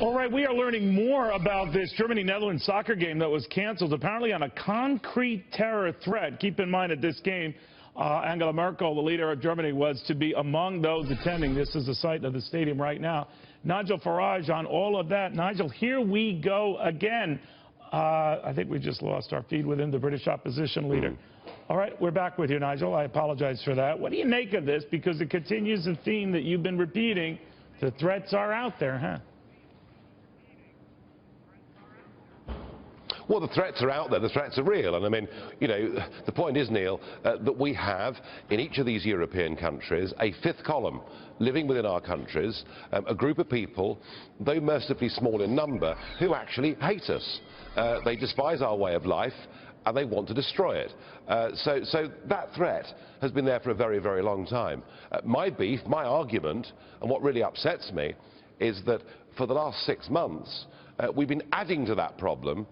All right, we are learning more about this Germany-Netherlands soccer game that was canceled, apparently on a concrete terror threat. Keep in mind at this game, Angela Merkel, the leader of Germany, was to be among those attending. This is the site of the stadium right now. Nigel Farage on all of that. Nigel, here we go again. I think we just lost our feed within the British opposition leader. All right, we're back with you, Nigel. I apologize for that. What do you make of this? Because it continues the theme that you've been repeating. The threats are out there, huh? Well, the threats are out there. The threats are real. And I mean, you know, the point is, Neil, that we have in each of these European countries a fifth column living within our countries, a group of people, though mercifully small in number, who actually hate us. They despise our way of life and they want to destroy it. So that threat has been there for a very, very long time. My beef, my argument, and what really upsets me is that for the last 6 months, we've been adding to that problem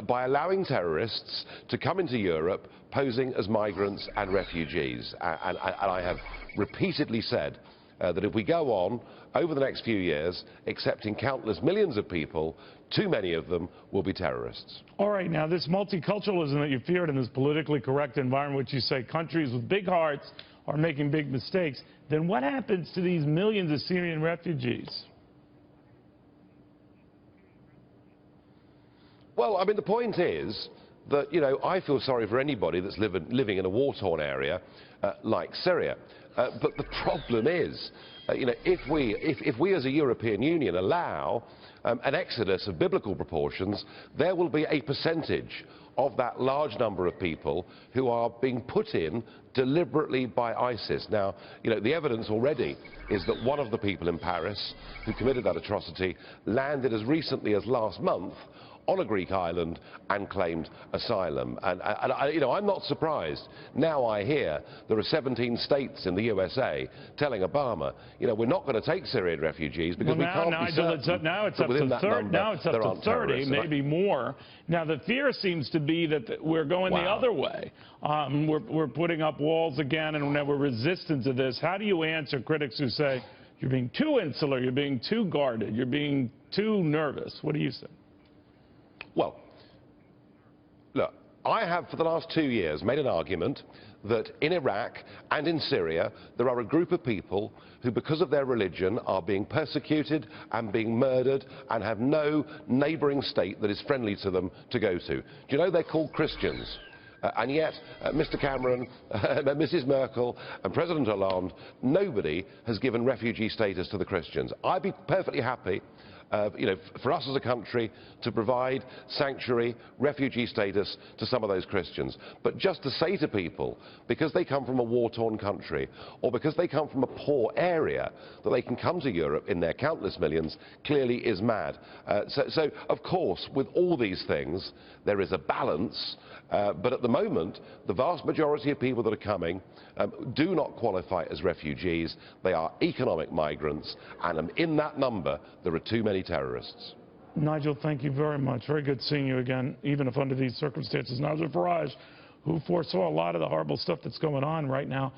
by allowing terrorists to come into Europe posing as migrants and refugees. And I have repeatedly said that if we go on over the next few years accepting countless millions of people, too many of them will be terrorists. All right, now this multiculturalism that you feared in this politically correct environment, which you say countries with big hearts are making big mistakes, then what happens to these millions of Syrian refugees? Well, I mean, the point is that, you know, I feel sorry for anybody that's living in a war-torn area like Syria. But the problem is, you know, if we as a European Union allow an exodus of biblical proportions, there will be a percentage of that large number of people who are being put in deliberately by ISIS. Now, you know, the evidence already is that one of the people in Paris who committed that atrocity landed as recently as last month on a Greek island and claimed asylum. And you know, I'm not surprised. Now I hear there are 17 states in the USA telling Obama, you know, we're not going to take Syrian refugees because we can't be certain. Now it's up to 30, maybe more. Now the fear seems to be that we're going the other way. We're putting up walls again, and we're resistant to this. How do you answer critics who say you're being too insular, you're being too guarded, you're being too nervous? What do you say? Well, look, I have for the last 2 years made an argument that in Iraq and in Syria there are a group of people who, because of their religion, are being persecuted and being murdered and have no neighbouring state that is friendly to them to go to. Do you know they're called Christians? And yet, Mr. Cameron, Mrs. Merkel and President Hollande, nobody has given refugee status to the Christians. I'd be perfectly happy, you know, for us as a country to provide sanctuary, refugee status to some of those Christians. But just to say to people, because they come from a war-torn country or because they come from a poor area, that they can come to Europe in their countless millions, clearly is mad. So, of course, with all these things, there is a balance. But at the moment, the vast majority of people that are coming do not qualify as refugees. They are economic migrants, and in that number, there are too many terrorists. Nigel, thank you very much. Very good seeing you again, even if under these circumstances. Nigel Farage, who foresaw a lot of the horrible stuff that's going on right now.